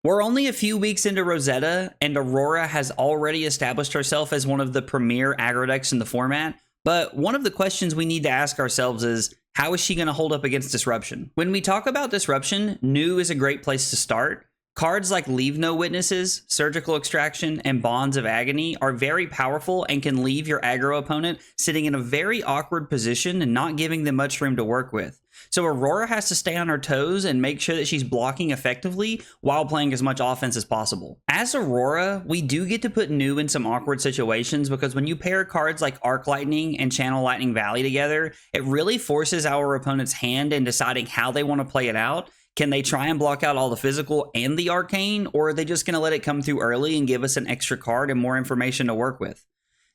We're only a few weeks into Rosetta, and Aurora has already established herself as one of the premier aggro decks in the format. But one of the questions we need to ask ourselves is, how is she going to hold up against Disruption? When we talk about Disruption, New is a great place to start. Cards like Leave No Witnesses, Surgical Extraction, and Bonds of Agony are very powerful and can leave your aggro opponent sitting in a very awkward position and not giving them much room to work with. So Aurora has to stay on her toes and make sure that she's blocking effectively while playing as much offense as possible. As Aurora, we do get to put New in some awkward situations because when you pair cards like Arc Lightning and Channel Lightning Valley together, it really forces our opponent's hand in deciding how they want to play it out. Can they try and block out all the physical and the arcane, or are they just going to let it come through early and give us an extra card and more information to work with?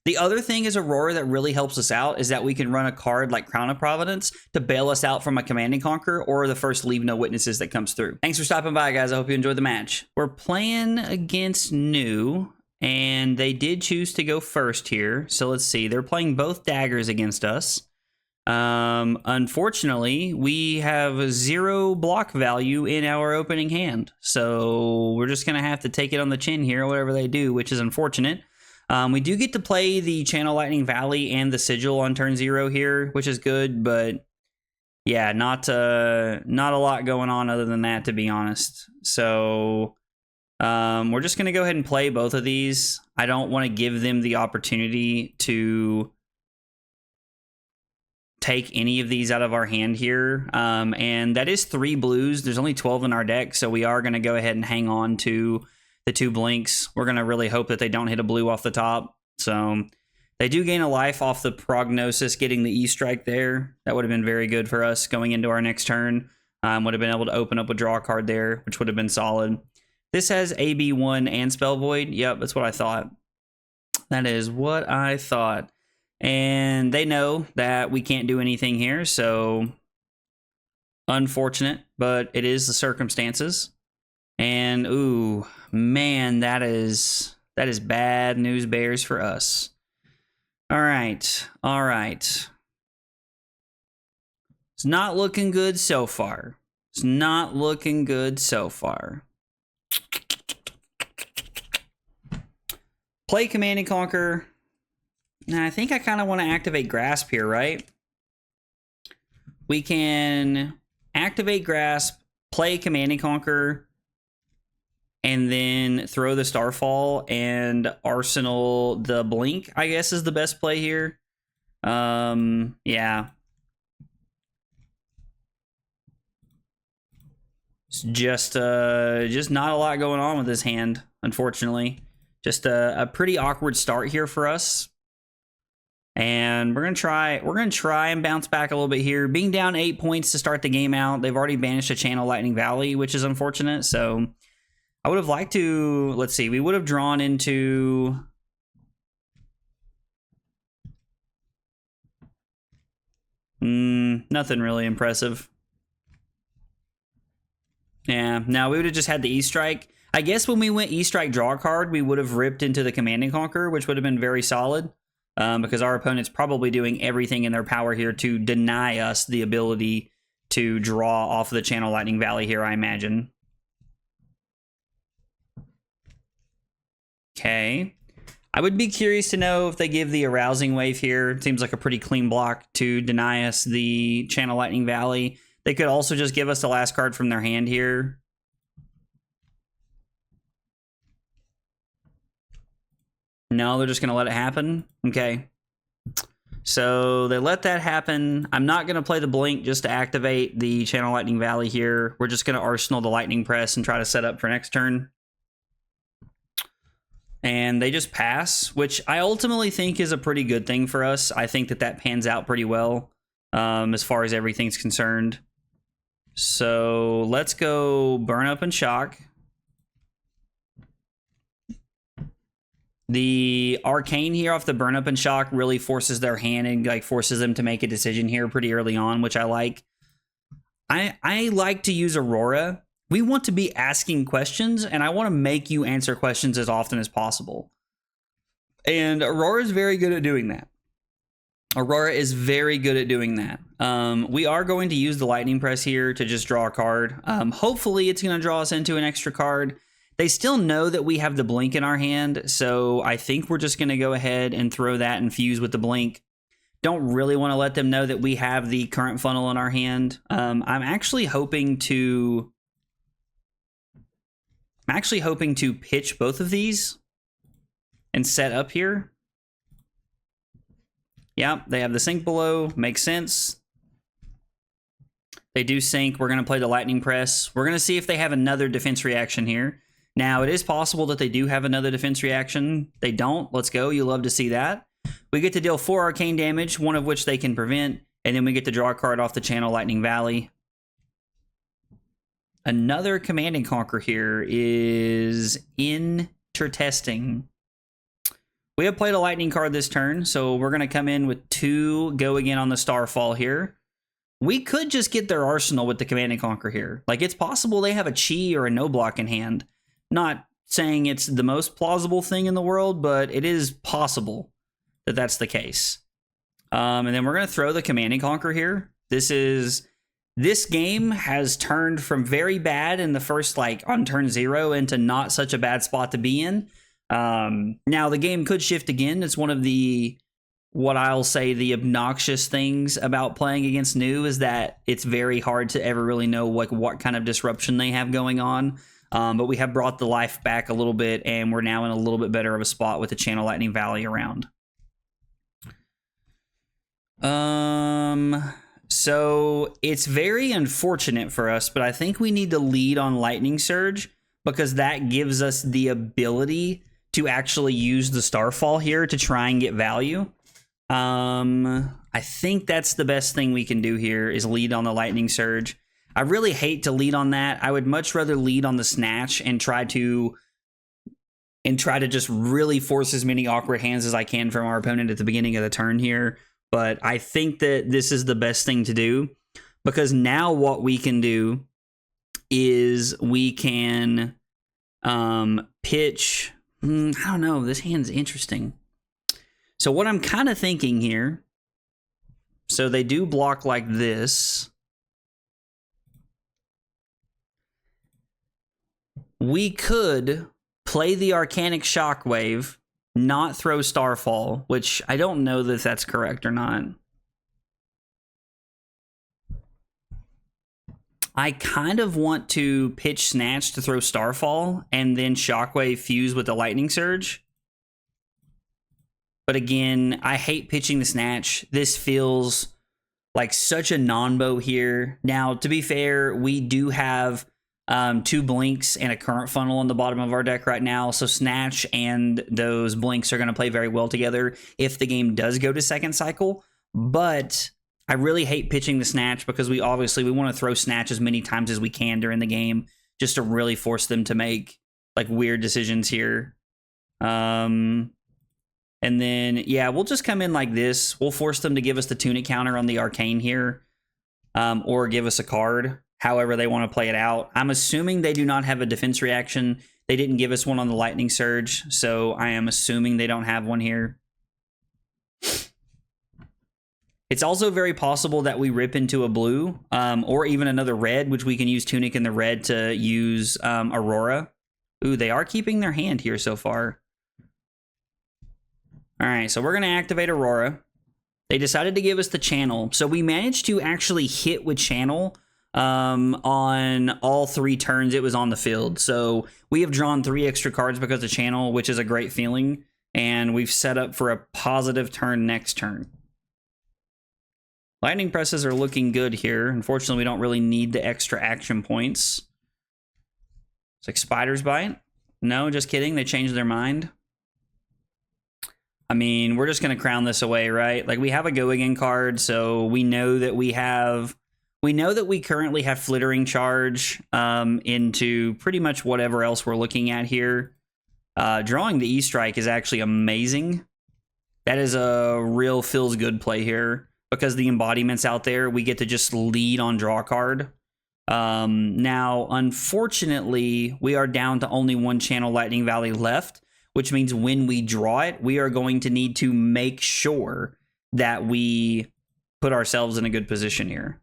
The other thing is Aurora that really helps us out is that we can run a card like Crown of Providence to bail us out from a Command and Conquer or the first Leave No Witnesses that comes through. Thanks for stopping by, guys. I hope you enjoyed the match. We're playing against New, and they did choose to go first here. So let's see. They're playing both daggers against us. Unfortunately, we have 0 block value in our opening hand. So we're just going to have to take it on the chin here, whatever they do, which is unfortunate. We do get to play the Channel Lightning Valley and the Sigil on turn 0 here, which is good, but yeah, not a lot going on other than that, to be honest. So we're just going to go ahead and play both of these. I don't want to give them the opportunity to take any of these out of our hand here. And that is 3 blues. There's only 12 in our deck, so we are going to go ahead and hang on to the 2 blinks. We're going to really hope that they don't hit a blue off the top. So they do gain a life off the Prognosis, getting the E-Strike there. That would have been very good for us going into our next turn. Would have been able to open up a draw card there, which would have been solid. This has AB1 and Spell Void. Yep, that's what I thought. That is what I thought. And they know that we can't do anything here, so unfortunate, but it is the circumstances. And ooh, man, that is bad news bears for us. All right. It's not looking good so far. Play Command and Conquer. Now, I think I kind of want to activate Grasp here, right? We can activate Grasp, play Command and Conquer, and then throw the Starfall and Arsenal the Blink, I guess, is the best play here. Yeah. It's just not a lot going on with this hand, unfortunately. Just a pretty awkward start here for us. And we're gonna try and bounce back a little bit here. Being down 8 points to start the game out, they've already banished a Channel Lightning Valley, which is unfortunate. So I would have liked to, let's see, we would have drawn into nothing really impressive. Yeah, now we would have just had the E-Strike. I guess when we went E-Strike draw a card, we would have ripped into the Command and Conquer, which would have been very solid. Because our opponent's probably doing everything in their power here to deny us the ability to draw off the Channel Lightning Valley here, I imagine. Okay. I would be curious to know if they give the Arousing Wave here. It seems like a pretty clean block to deny us the Channel Lightning Valley. They could also just give us the last card from their hand here. No, they're just going to let it happen? Okay. So they let that happen. I'm not going to play the Blink just to activate the Channel Lightning Valley here. We're just going to Arsenal the Lightning Press and try to set up for next turn. And they just pass, which I ultimately think is a pretty good thing for us. I think that pans out pretty well as far as everything's concerned. So let's go Burn Up and Shock. The Arcane here off the Burn Up and Shock really forces their hand and like forces them to make a decision here pretty early on, which I like. I like to use Aurora. We want to be asking questions, and I want to make you answer questions as often as possible. And Aurora is very good at doing that. We are going to use the Lightning Press here to just draw a card. Hopefully it's going to draw us into an extra card. They still know that we have the blink in our hand, so I think we're just going to go ahead and throw that and fuse with the blink. Don't really want to let them know that we have the current funnel in our hand. I'm actually hoping to pitch both of these and set up here. Yeah, they have the sink below. Makes sense. They do sink. We're going to play the lightning press. We're going to see if they have another defense reaction here. Now, it is possible that they do have another defense reaction. They don't. Let's go. You love to see that. We get to deal 4 arcane damage, one of which they can prevent, and then we get to draw a card off the channel Lightning Valley. Another Command and Conquer here is Intertesting. We have played a lightning card this turn, so we're going to come in with 2 go again on the Starfall here. We could just get their arsenal with the Command and Conquer here. Like, it's possible they have a Chi or a no block in hand. Not saying it's the most plausible thing in the world, but it is possible that that's the case. And then we're going to throw the Command and Conquer here. This game has turned from very bad in the first, like, on turn 0 into not such a bad spot to be in. Now, the game could shift again. It's one of the, what I'll say, the obnoxious things about playing against new is that it's very hard to ever really know, like, what kind of disruption they have going on. But we have brought the life back a little bit, and we're now in a little bit better of a spot with the Channel Lightning Valley around. So it's very unfortunate for us, but I think we need to lead on Lightning Surge because that gives us the ability to actually use the Starfall here to try and get value. I think that's the best thing we can do here is lead on the Lightning Surge. I really hate to lead on that. I would much rather lead on the Snatch and try to just really force as many awkward hands as I can from our opponent at the beginning of the turn here. But I think that this is the best thing to do because now what we can do is we can pitch. I don't know. This hand's interesting. So what I'm kind of thinking here. So they do block like this. We could play the Arcanic Shockwave, not throw Starfall, which I don't know that that's correct or not. I kind of want to pitch Snatch to throw Starfall and then Shockwave fuse with the Lightning Surge. But again, I hate pitching the Snatch. This feels like such a non-bow here. Now, to be fair, we do have 2 blinks and a current funnel on the bottom of our deck right now. So Snatch and those blinks are going to play very well together if the game does go to second cycle. But I really hate pitching the Snatch because we want to throw Snatch as many times as we can during the game just to really force them to make like weird decisions here. And then, yeah, we'll just come in like this. We'll force them to give us the Tunic counter on the Arcane here, or give us a card, however they want to play it out. I'm assuming they do not have a defense reaction. They didn't give us one on the Lightning Surge, so I am assuming they don't have one here. It's also very possible that we rip into a blue, or even another red, which we can use Tunic in the red to use Aurora. Ooh, they are keeping their hand here so far. All right, so we're going to activate Aurora. They decided to give us the channel. So we managed to actually hit with channel on all 3 turns it was on the field. So we have drawn 3 extra cards because of channel, which is a great feeling. And we've set up for a positive turn next turn. Lightning presses are looking good here. Unfortunately, we don't really need the extra action points. It's like Spider's Bite. No, just kidding. They changed their mind. I mean, we're just going to crown this away, right? Like, we have a go again card, so we know that we currently have Flittering Charge into pretty much whatever else we're looking at here. Drawing the E-Strike is actually amazing. That is a real feels good play here. Because the embodiment's out there, we get to just lead on draw card. Now, unfortunately, we are down to only 1 Channel Lightning Valley left, which means when we draw it, we are going to need to make sure that we put ourselves in a good position here.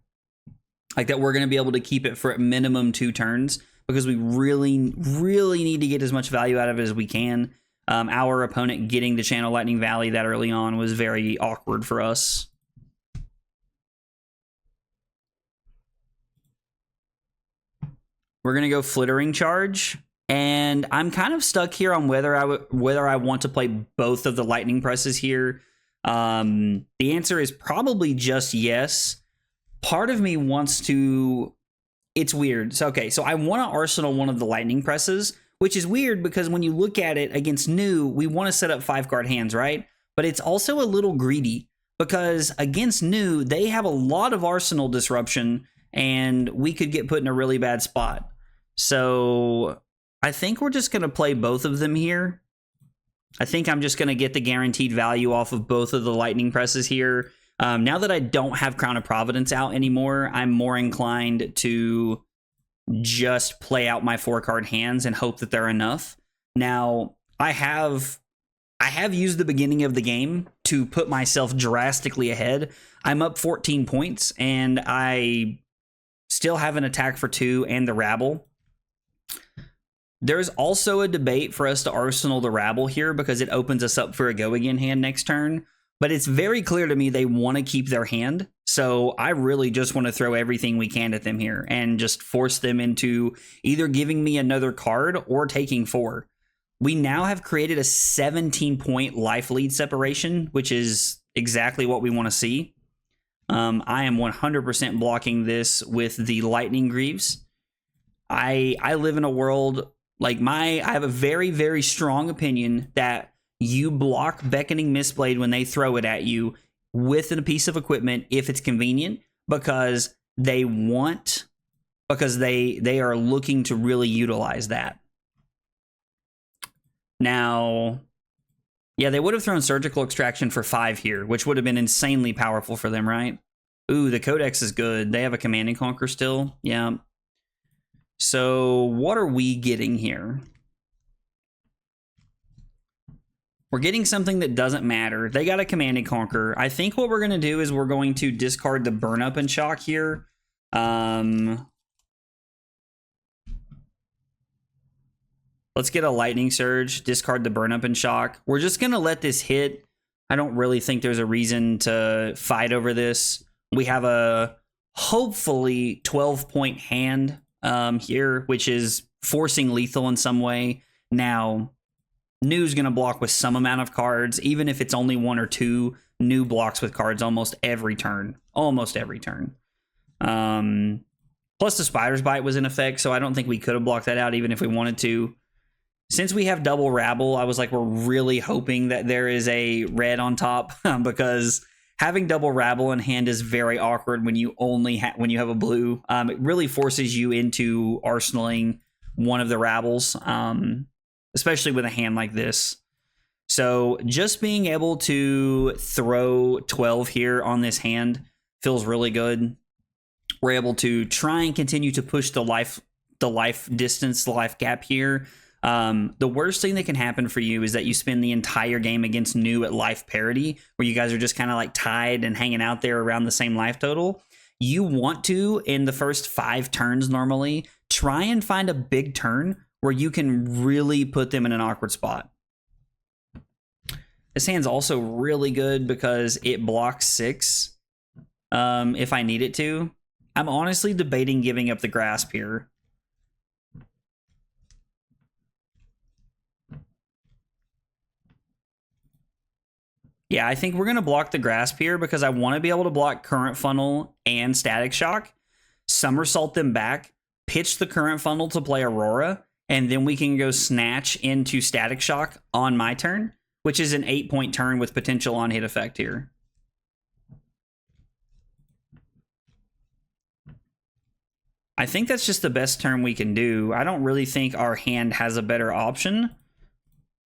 Like that we're going to be able to keep it for at minimum 2 turns, because we really need to get as much value out of it as we can. Our opponent getting to channel Lightning Valley that early on was very awkward for us. We're going to go Flittering Charge. And I'm kind of stuck here on whether I want to play both of the Lightning Presses here. The answer is probably just yes. Part of me wants to... It's weird. So, okay, so I want to Arsenal one of the Lightning Presses, which is weird because when you look at it against New, we want to set up 5-card hands, right? But it's also a little greedy because against New, they have a lot of Arsenal disruption and we could get put in a really bad spot. So I think we're just going to play both of them here. I think I'm just going to get the guaranteed value off of both of the Lightning Presses here. Now that I don't have Crown of Providence out anymore, I'm more inclined to just play out my 4-card hands and hope that they're enough. Now, I have used the beginning of the game to put myself drastically ahead. I'm up 14 points, and I still have an attack for 2 and the Rabble. There's also a debate for us to Arsenal the Rabble here because it opens us up for a go again hand next turn. But it's very clear to me they want to keep their hand. So I really just want to throw everything we can at them here and just force them into either giving me another card or taking 4. We now have created a 17-point life lead separation, which is exactly what we want to see. I am 100% blocking this with the Lightning Greaves. I live in a world... Like I have a very, very strong opinion that you block Beckoning Mistblade when they throw it at you with a piece of equipment if it's convenient, because they are looking to really utilize that. Now, yeah, they would have thrown Surgical Extraction for 5 here, which would have been insanely powerful for them, right? Ooh, the Codex is good. They have a Command and Conquer still. Yeah. So what are we getting here? We're getting something that doesn't matter. They got a Command and Conquer. I think what we're going to do is we're going to discard the Burn Up and Shock here. Let's get a Lightning Surge, discard the Burn Up and Shock. We're just going to let this hit. I don't really think there's a reason to fight over this. We have a hopefully 12-point hand here, which is forcing lethal in some way. Now, New's going to block with some amount of cards, even if it's only 1 or 2. New blocks with cards almost every turn. Almost every turn. Plus the Spider's Bite was in effect, so I don't think we could have blocked that out even if we wanted to. Since we have double Rabble, I was like, we're really hoping that there is a red on top because having double Rabble in hand is very awkward when you have a blue. It really forces you into arsenaling one of the Rabbles, especially with a hand like this. So just being able to throw 12 here on this hand feels really good. We're able to try and continue to push the life distance, the life gap here. The worst thing that can happen for you is that you spend the entire game against New at life parity, where you guys are just kind of like tied and hanging out there around the same life total. You want to, in the first 5 turns normally, try and find a big turn where you can really put them in an awkward spot. This hand's also really good because it blocks 6 if I need it to. I'm honestly debating giving up the Grasp here. Yeah, I think we're going to block the Grasp here because I want to be able to block Current Funnel and Static Shock, somersault them back, pitch the Current Funnel to play Aurora, and then we can go Snatch into Static Shock on my turn, which is an 8-point turn with potential on-hit effect here. I think that's just the best turn we can do. I don't really think our hand has a better option.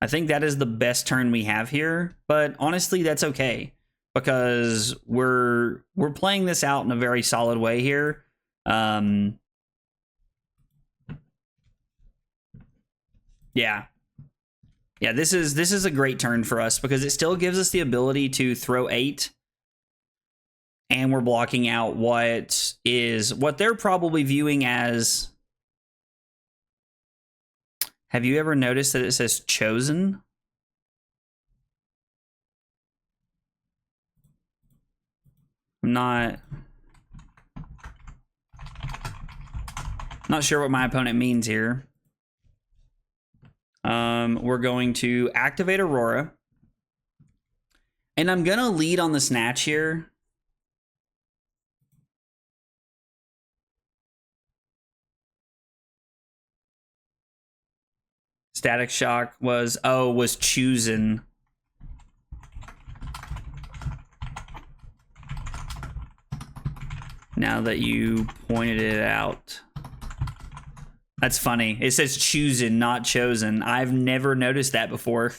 I think that is the best turn we have here, but honestly, that's okay because we're playing this out in a very solid way here. Yeah, this is a great turn for us because it still gives us the ability to throw 8, and we're blocking out what they're probably viewing as Have you ever noticed that it says chosen? I'm not sure what my opponent means here. We're going to activate Aurora. And I'm going to lead on the Snatch here. Static Shock was chosen. Now that you pointed it out. That's funny. It says chosen, not chosen. I've never noticed that before.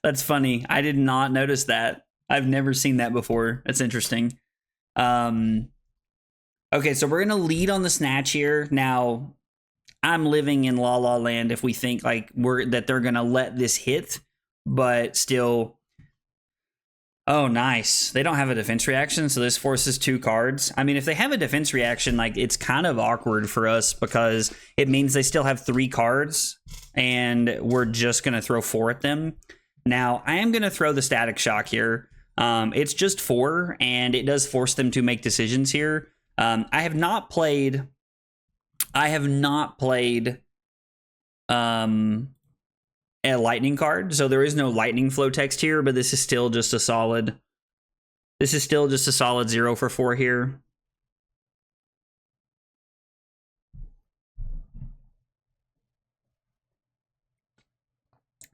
That's funny. I did not notice that. I've never seen that before. That's interesting. Okay, so we're going to lead on the Snatch here. Now, I'm living in La La Land if we think like that they're going to let this hit, but still. Oh, nice. They don't have a defense reaction, so this forces 2 cards. I mean, if they have a defense reaction, like, it's kind of awkward for us because it means they still have 3 cards, and we're just going to throw 4 at them. Now, I am going to throw the Static Shock here. It's just 4, and it does force them to make decisions here. I have not played a lightning card, so there is no lightning flow text here, but this is still just a solid 0 for 4 here.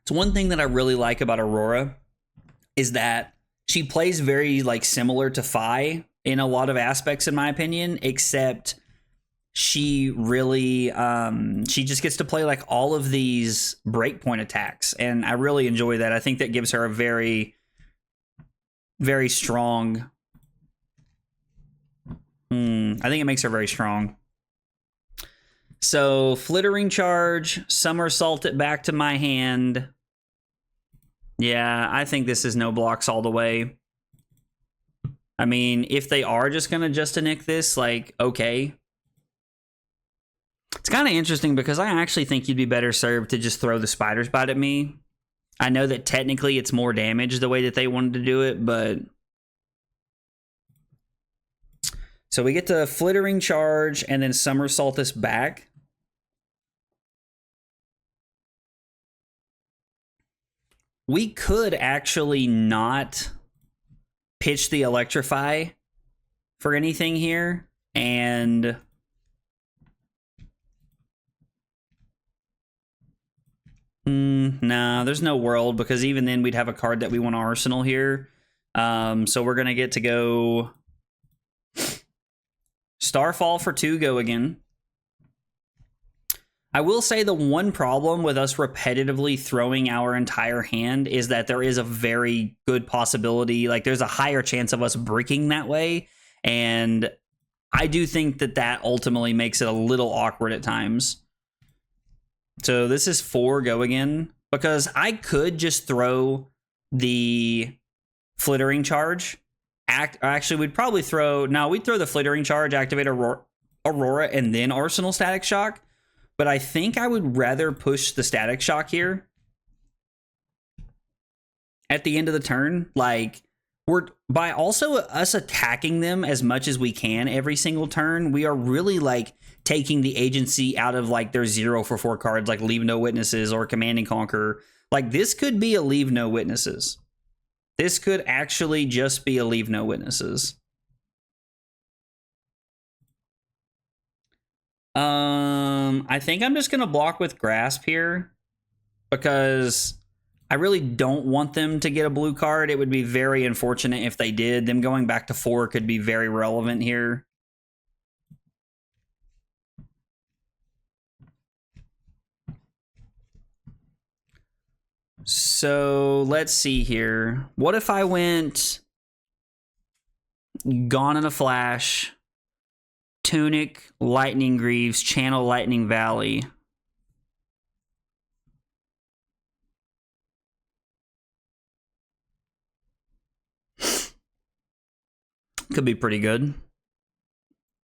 So one thing that I really like about Aurora is that she plays very like similar to Fi in a lot of aspects, in my opinion, except she really she just gets to play like all of these breakpoint attacks, and I really enjoy that. I think that gives her a very, very strong I think it makes her very strong. So Flittering Charge, Somersault it back to my hand. Yeah, I think this is no blocks all the way. I mean, if they are just gonna nick this, like, okay. It's kind of interesting because I actually think you'd be better served to just throw the Spider's Bite at me. I know that technically it's more damage the way that they wanted to do it, but... So we get to Flittering Charge and then Somersault this back. We could actually not pitch the Electrify for anything here, and... Nah, there's no world, because even then we'd have a card that we want to arsenal here. So we're going to get to go Starfall for 2 go again. I will say the one problem with us repetitively throwing our entire hand is that there is a very good possibility, like there's a higher chance of us breaking that way. And I do think that that ultimately makes it a little awkward at times. So this is 4 go again, because I could just throw the Flittering Charge. Actually, we'd probably throw... No, we'd throw the Flittering Charge, activate Aurora, and then Arsenal Static Shock. But I think I would rather push the Static Shock here at the end of the turn. Like, by also us attacking them as much as we can every single turn, we are really, like, taking the agency out of like their 0 for 4 cards like Leave No Witnesses or Command and Conquer. Like, this could be a Leave No Witnesses. This could actually just be a Leave No Witnesses. I think I'm just gonna block with Grasp here because I really don't want them to get a blue card. It would be very unfortunate if they did. Them going back to 4 could be very relevant here. So let's see here. What if I went Gone in a Flash, Tunic, Lightning Greaves, Channel Lightning Valley? Could be pretty good.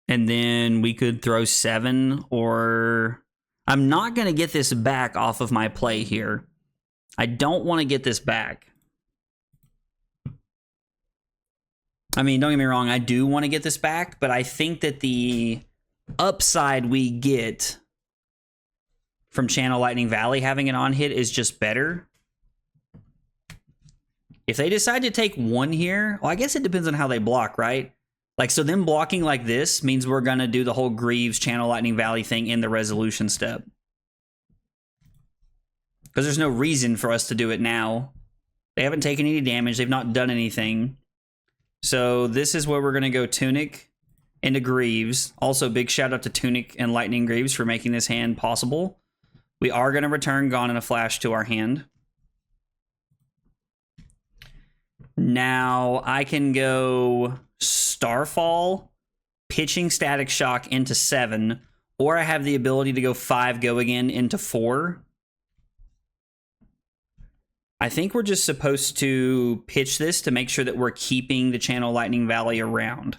And then we could throw 7 or... I'm not going to get this back off of my play here. I don't want to get this back. I mean, don't get me wrong, I do want to get this back, but I think that the upside we get from Channel Lightning Valley having an on-hit is just better. If they decide to take one here, well, I guess it depends on how they block, right? Like, so them blocking like this means we're going to do the whole Greaves Channel Lightning Valley thing in the resolution step. Because there's no reason for us to do it now. They haven't taken any damage. They've not done anything. So this is where we're going to go Tunic into Greaves. Also, big shout out to Tunic and Lightning Greaves for making this hand possible. We are going to return Gone in a Flash to our hand. Now I can go Starfall, pitching Static Shock into 7, or I have the ability to go 5 Go Again into 4. I think we're just supposed to pitch this to make sure that we're keeping the Channel Lightning Valley around.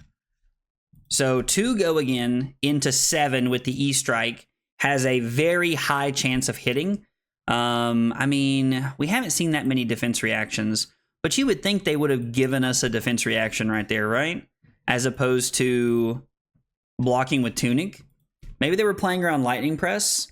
So 2 Go Again into 7 with the E-Strike has a very high chance of hitting. I mean, we haven't seen that many defense reactions, but you would think they would have given us a defense reaction right there, right? As opposed to blocking with Tunic. Maybe they were playing around Lightning Press.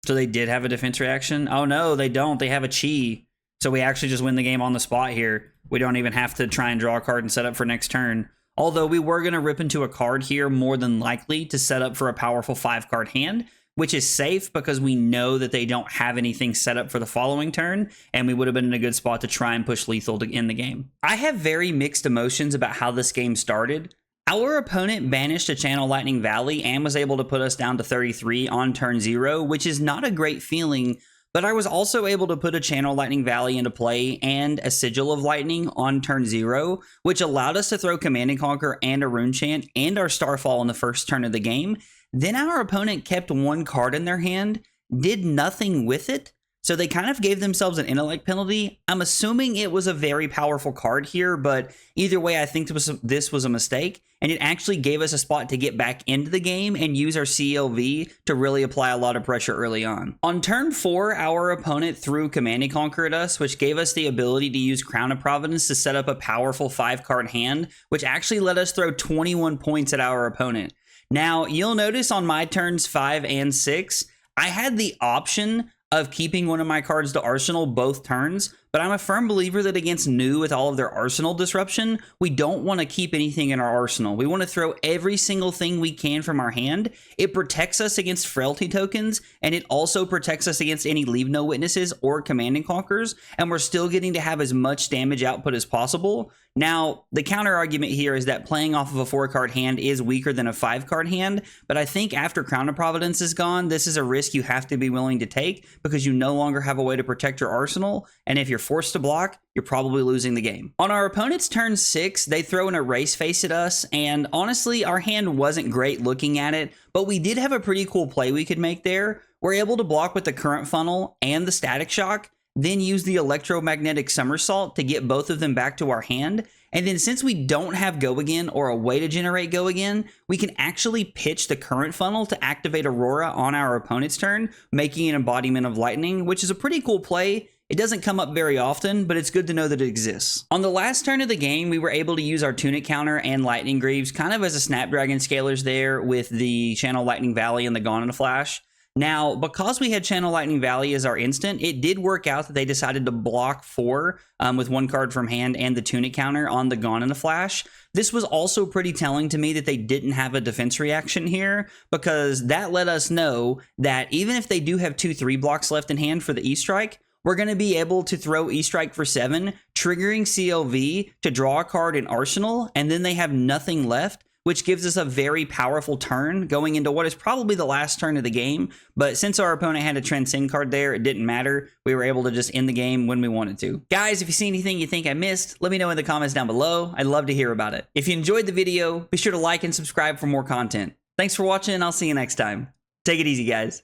So they did have a defense reaction? Oh no, they don't. They have a Chi. So we actually just win the game on the spot here. We don't even have to try and draw a card and set up for next turn. Although we were going to rip into a card here more than likely to set up for a powerful 5-card hand, which is safe because we know that they don't have anything set up for the following turn, and we would have been in a good spot to try and push lethal to end the game. I have very mixed emotions about how this game started. Our opponent banished a Channel Lightning Valley and was able to put us down to 33 on turn 0, which is not a great feeling, but I was also able to put a Channel Lightning Valley into play and a Sigil of Lightning on turn 0, which allowed us to throw Command & Conquer and a Rune Chant and our Starfall in the first turn of the game. Then our opponent kept one card in their hand, did nothing with it, so they kind of gave themselves an intellect penalty. I'm assuming it was a very powerful card here, but either way, I think this was a mistake, and it actually gave us a spot to get back into the game and use our CLV to really apply a lot of pressure early on. On turn 4, our opponent threw Command & Conquer at us, which gave us the ability to use Crown of Providence to set up a powerful 5-card hand, which actually let us throw 21 points at our opponent. Now, you'll notice on my turns 5 and 6, I had the option of keeping one of my cards to Arsenal both turns, but I'm a firm believer that against New with all of their Arsenal disruption, we don't want to keep anything in our Arsenal. We want to throw every single thing we can from our hand. It protects us against Frailty tokens, and it also protects us against any Leave No Witnesses or Command & Conquers, and we're still getting to have as much damage output as possible. Now, the counter argument here is that playing off of a 4-card hand is weaker than a 5-card hand, but I think after Crown of Providence is gone, this is a risk you have to be willing to take because you no longer have a way to protect your arsenal, and if you're forced to block, you're probably losing the game. On our opponent's turn 6, they throw an Erase Face at us, and honestly, our hand wasn't great looking at it, but we did have a pretty cool play we could make there. We're able to block with the Current Funnel and the Static Shock, then use the Electromagnetic Somersault to get both of them back to our hand. And then since we don't have Go Again or a way to generate Go Again, we can actually pitch the Current Funnel to activate Aurora on our opponent's turn, making an embodiment of lightning, which is a pretty cool play. It doesn't come up very often, but it's good to know that it exists. On the last turn of the game, we were able to use our Tunic counter and Lightning Greaves kind of as a Snapdragon scalers there with the Channel Lightning Valley and the Gone in a Flash. Now, because we had Channel Lightning Valley as our instant, it did work out that they decided to block 4 with 1 card from hand and the Tunic counter on the Gone in a Flash. This was also pretty telling to me that they didn't have a defense reaction here, because that let us know that even if they do have 2/3 blocks left in hand for the E-Strike, we're going to be able to throw E-Strike for 7, triggering CLV to draw a card in Arsenal, and then they have nothing left, which gives us a very powerful turn going into what is probably the last turn of the game. But since our opponent had a Transcend card there, it didn't matter. We were able to just end the game when we wanted to. Guys, if you see anything you think I missed, let me know in the comments down below. I'd love to hear about it. If you enjoyed the video, be sure to like and subscribe for more content. Thanks for watching, and I'll see you next time. Take it easy, guys.